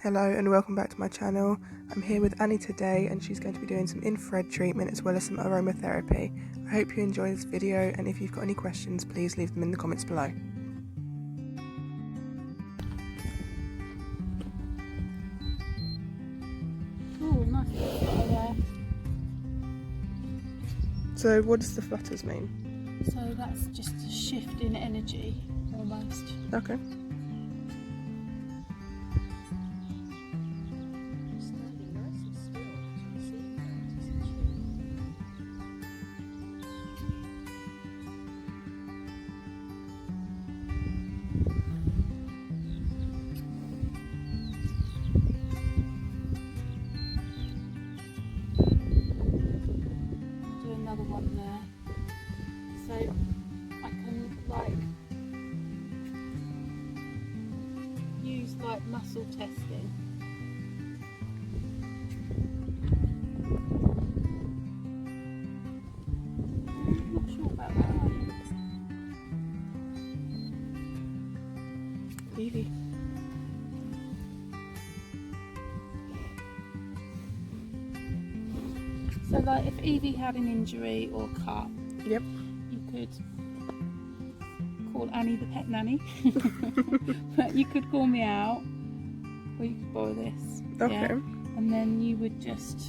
Hello and welcome back to my channel. I'm here with Annie today and she's going to be doing some infrared treatment as well as some aromatherapy. I hope you enjoy this video, and if you've got any questions please leave them in the comments below. Oh, nice little flutter there. So what does the flutters mean? So that's just a shift in energy, almost. Okay. Do another one there. So I can use muscle testing. I'm not sure about that, are you? Evie. So if Evie had an injury or cut, Yep. you could call Annie the pet nanny. But you could call me out, or you could borrow this. Okay. Yeah? And then you would just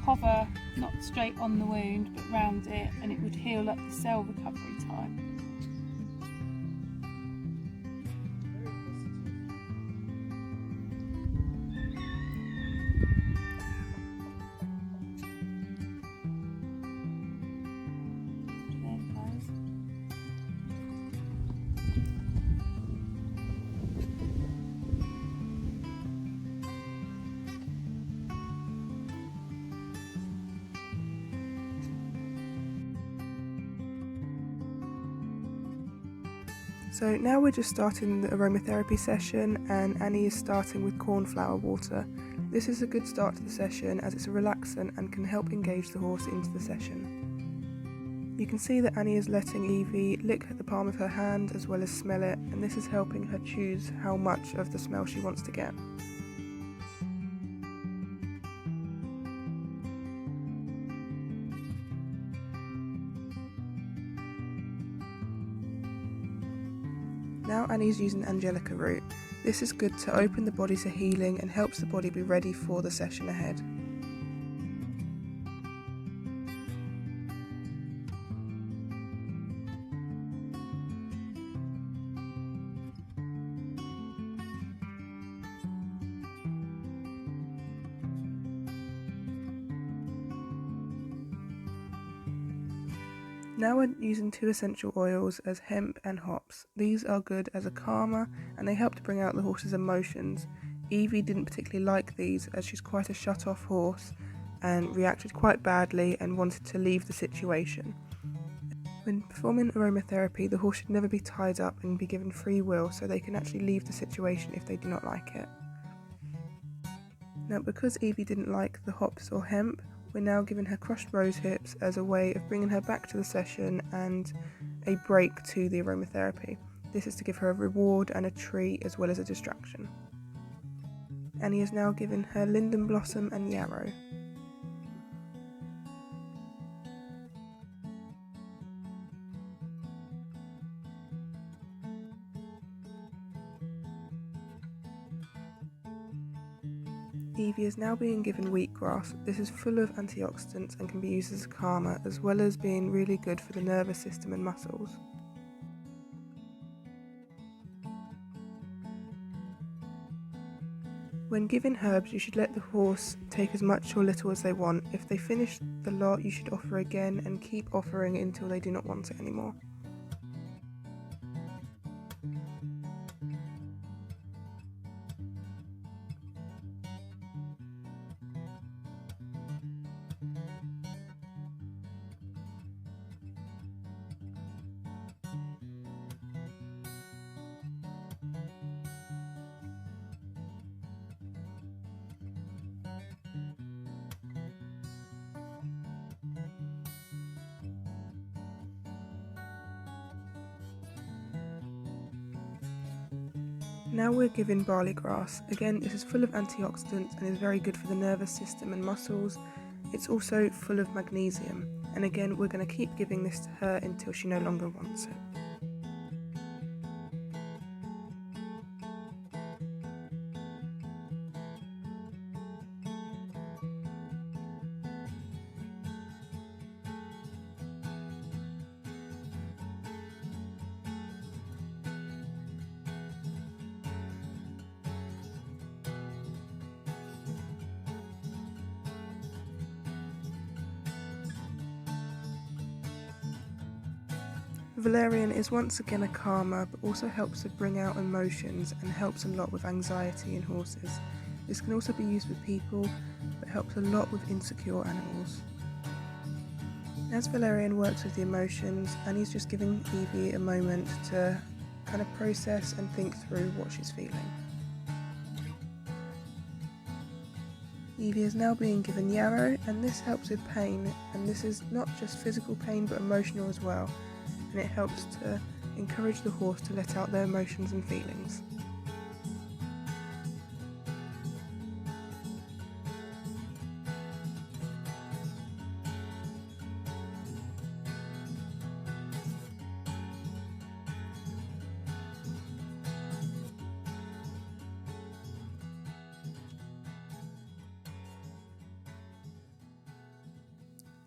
hover, not straight on the wound, but round it, and it would heal up the cell recovery time. There it goes. So now we're just starting the aromatherapy session, and Annie is starting with cornflower water. This is a good start to the session as it's a relaxant and can help engage the horse into the session. You can see that Annie is letting Evie lick at the palm of her hand as well as smell it, and this is helping her choose how much of the smell she wants to get. Now Annie's using Angelica root. This is good to open the body to healing and helps the body be ready for the session ahead. Now we're using two essential oils as hemp and hops. These are good as a calmer and they help to bring out the horse's emotions. Evie didn't particularly like these as she's quite a shut-off horse and reacted quite badly and wanted to leave the situation. When performing aromatherapy, the horse should never be tied up and be given free will so they can actually leave the situation if they do not like it. Now because Evie didn't like the hops or hemp, we're now giving her crushed rosehips as a way of bringing her back to the session and a break to the aromatherapy. This is to give her a reward and a treat as well as a distraction. Annie is now given her Linden blossom and Yarrow. Evie is now being given wheatgrass. This is full of antioxidants and can be used as a calmer, as well as being really good for the nervous system and muscles. When giving herbs, you should let the horse take as much or little as they want. If they finish the lot, you should offer again and keep offering until they do not want it anymore. Now we're giving barley grass. Again, this is full of antioxidants and is very good for the nervous system and muscles. It's also full of magnesium, and again we're going to keep giving this to her until she no longer wants it. Valerian is once again a calmer, but also helps to bring out emotions and helps a lot with anxiety in horses. This can also be used with people, but helps a lot with insecure animals. As Valerian works with the emotions, Annie's just giving Evie a moment to kind of process and think through what she's feeling. Evie is now being given Yarrow, and this helps with pain, and this is not just physical pain but emotional as well, and it helps to encourage the horse to let out their emotions and feelings.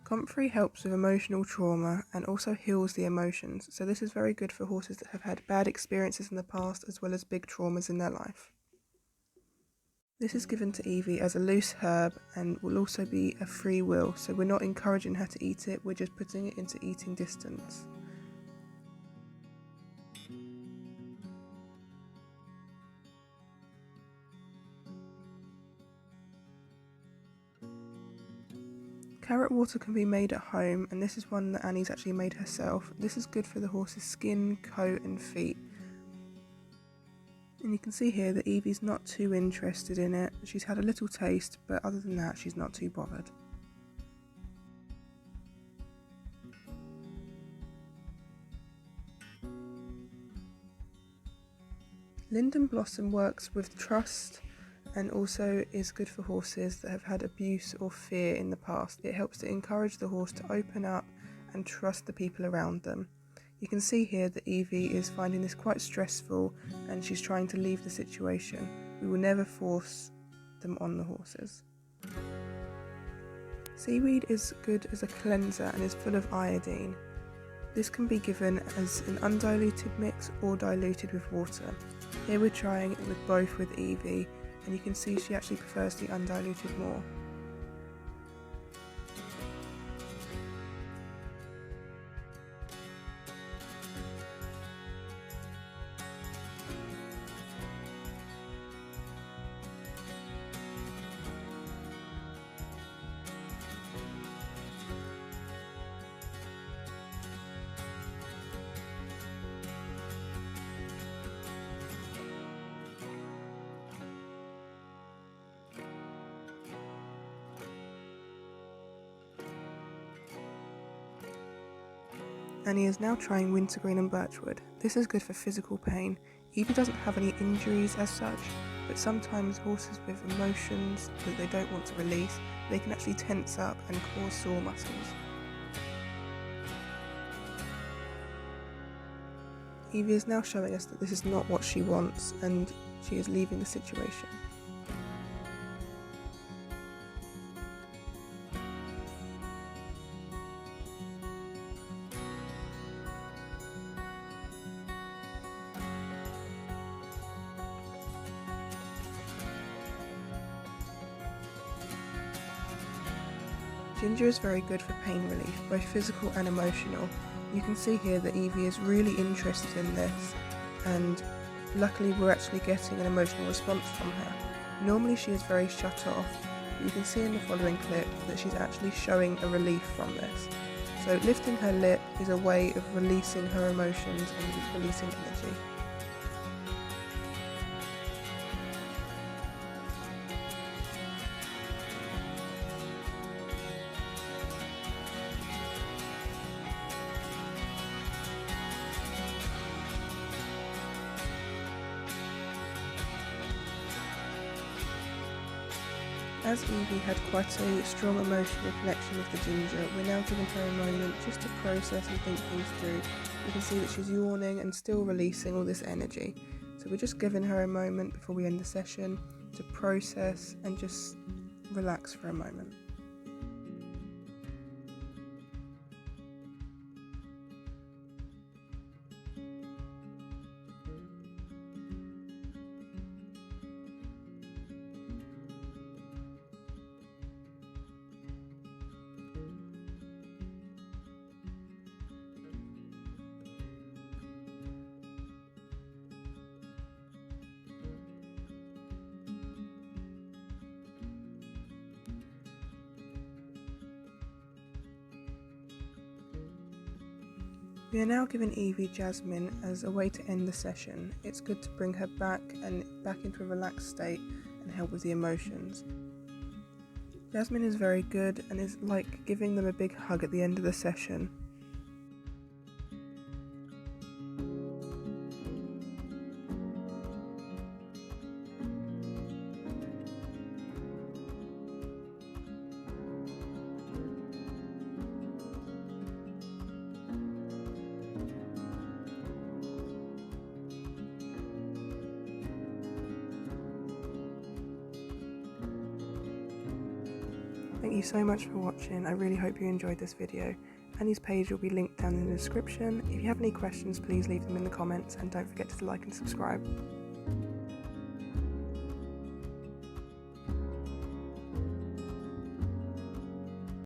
Comfrey helps with emotional trauma and also heals the emotions, so this is very good for horses that have had bad experiences in the past as well as big traumas in their life. This is given to Evie as a loose herb and will also be a free will, so we're not encouraging her to eat it, we're just putting it into eating distance. Carrot water can be made at home, and this is one that Annie's actually made herself. This is good for the horse's skin, coat and feet. And you can see here that Evie's not too interested in it. She's had a little taste, but other than that she's not too bothered. Linden blossom works with trust and also is good for horses that have had abuse or fear in the past. It helps to encourage the horse to open up and trust the people around them. You can see here that Evie is finding this quite stressful and she's trying to leave the situation. We will never force them on the horses. Seaweed is good as a cleanser and is full of iodine. This can be given as an undiluted mix or diluted with water. Here we're trying it with both with Evie, and you can see she actually prefers the undiluted more. Annie is now trying wintergreen and birchwood. This is good for physical pain. Evie doesn't have any injuries as such, but sometimes horses with emotions that they don't want to release, they can actually tense up and cause sore muscles. Evie is now showing us that this is not what she wants and she is leaving the situation. Ginger is very good for pain relief, both physical and emotional. You can see here that Evie is really interested in this, and luckily we're actually getting an emotional response from her. Normally she is very shut off, but you can see in the following clip that she's actually showing a relief from this. So lifting her lip is a way of releasing her emotions and releasing energy. As Evie had quite a strong emotional connection with the ginger, we're now giving her a moment just to process and think things through. You can see that she's yawning and still releasing all this energy. So we're just giving her a moment before we end the session to process and just relax for a moment. We are now giving Evie Jasmine as a way to end the session. It's good to bring her back into a relaxed state and help with the emotions. Jasmine is very good and is like giving them a big hug at the end of the session. Thank you so much for watching. I really hope you enjoyed this video. Annie's page will be linked down in the description. If you have any questions, please leave them in the comments and don't forget to like and subscribe.